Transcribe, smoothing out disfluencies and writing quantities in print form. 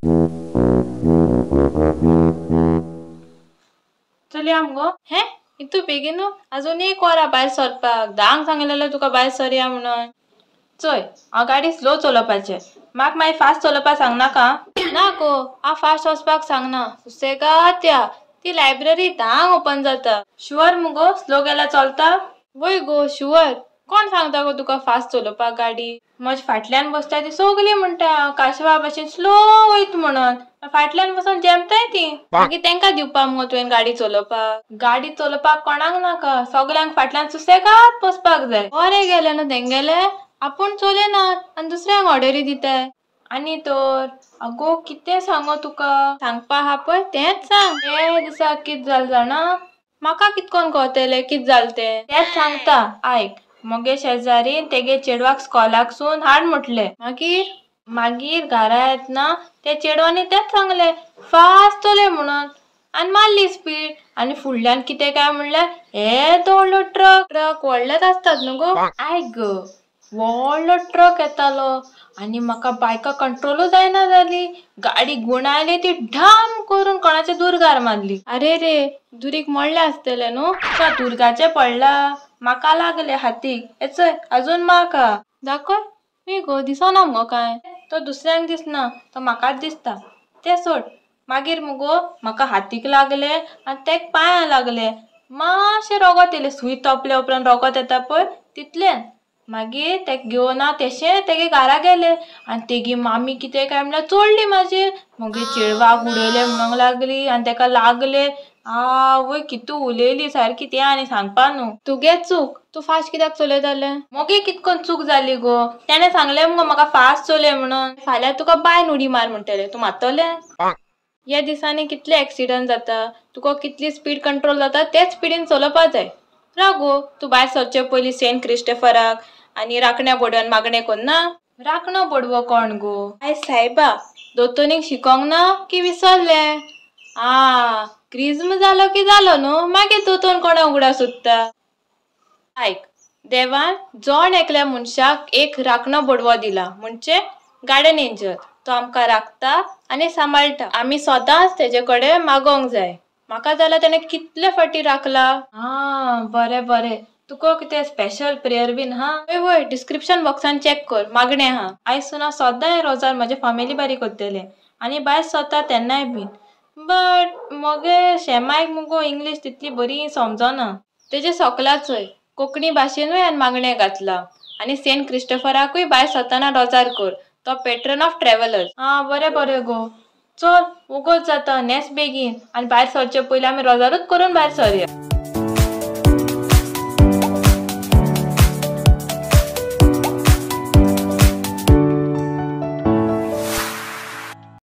चलया मगो हे इतू बेगीन अजून एक वरा भायर सरपाक धांक सांगलेलं तुका भायर सरया म्हणून. चोय हांव गाडी स्लो चलोवपाचे म्हाका मागीर फास्ट चलोवपाक सांगनाका. ना गो हांव फास्ट वचपाक सांगना सुसेगाद या ती लायब्ररी धांक ओपन जाता. शुअर मुगो स्लो गेल्यार चलता. वय गो शुअर. कोण सांगता गो तुका फास्ट चलोवपाक गाडी. म्हजे फाटल्यान बसता ती सगळी म्हणटा काशवा भाशेन स्लो वयत म्हणून. फाटल्यान बसून जेमताय ती मागीर तेंका दिवपा मगो तुवें गाडी चलोवपाक. गाडी चलोवपाक कोणाक नाका सगल्यांक फाटल्यान सुसेगाद बसपाक जाय. बरे गेले न्हू तेंगेले आपूण चलयनात आनी दुसऱ्यांक ऑर्डरी दिताय. आनी तर आगो कितें सांगो तुका सांगपा आहा पळय तेंच सांग. ते दिसा कित जालें जाणा म्हाका कितकोन कळटलें कित जालें तेच सांगता आयक. मगे शेजारीन तेगे चेडवाक स्कॉलाकसून हाड म्हटलें. मागीर घरा येतना त्या चेडवानी तेच सांगलें फास्ट चलय म्हणून आनी मारली स्पीड. आनी फुडल्यान कितें काय म्हणल्यार येदो व्हडलो ट्रक व्हडलेच आसतात न्हू गो. आयक ग व्हडलो ट्रक येतालो आनी म्हाका बायका कंट्रोलूच जायना जाली. गाडी गुणायली ती ढाम करून कोणाच्या दुर्गार मारली. अरे रे दुरीक मोडले आसतले न्हू. तुका दुर्गाचे पडला म्हाका लागले हातीक. हे चय अजून म्हाका दाखय. मी गो दिसना मगो काय. तो दुसऱ्यांक दिसना तो म्हाकाच दिसता. ते सोड मागीर मुगो म्हाका हातीक लागले आनी तेक पांयां लागले. मातशें रगत येयलें सुई तोपले उपरांत रगत येता पळय तितलें. मागीर तेका घेवन हांव तेशें तेगे घरा गेले आनी तेगी मामी कितें काय म्हणल्यार चोडली म्हाजेर. मगे चेडवाक उडयलें म्हणूंक लागली आनी तेका लागले. आवय कितू उलयली सारकी तें आनी सांगपा न्हू. तुगे चूक तूं फास्ट कित्याक चलयतालें. मगे कितकोन चूक जाली गो. तेणें सांगलें मगो म्हाका फास्ट चलय म्हणून. फाल्यां तुका बायन उडी मार म्हणटलें तूं मारतलें. ह्या दिसांनी कितले एक्सिडंट जाता. तुका कितली स्पीड कंट्रोल जाता तेच स्पीडीन चलोवपा जाय. रागो तूं भायर सरचे पयलीं सेंट क्रिस्टोफराक आनी राखण्या बोडव्यान मागणें कोन्ना. राखणो बोडवो कोण गो. आयज सायबा दोतोनीक शिकोंक ना की विसरलें. क्रिस्म जालो की जालो न्हू मागीर दोतोन कोणा उगडा सोदता. आयक देवान जोण एकल्या मनशाक एक राखणो बोडवो दिला म्हणजे गार्डन एंजल. तो आमकां राखता आनी सांबाळटा. आमी सदांच तेजे कडेन मागोंक जाय. म्हाका जाल्यार तेणें कितले फाटी राखला. बरें बरें तुका कितें स्पेशल प्रेयर बीन हा. वय डिस्क्रिप्शन बॉक्सान चॅक कर मागणें हा. आयसून हांव सदां हें रोजार म्हजे फामिली बारी करतलें आनी भायर सरता तेन्नाय बीन. बट मगे शेमायक मुगो इंग्लीश तितली बरी समजना. तेजे सगलाचोय कोंकणी भाशेनूय हांवें मागणें घातला. आनी सेंट क्रिस्टोफराकूय भायर सरतना रोजार कर. तो पेट्रन ऑफ ट्रॅव्हलर्स. बरें बरें गो. चल वगत जाता नेस बेगीन आनी भायर सरचे पयलीं आमी रोजारूच करून भायर सरया.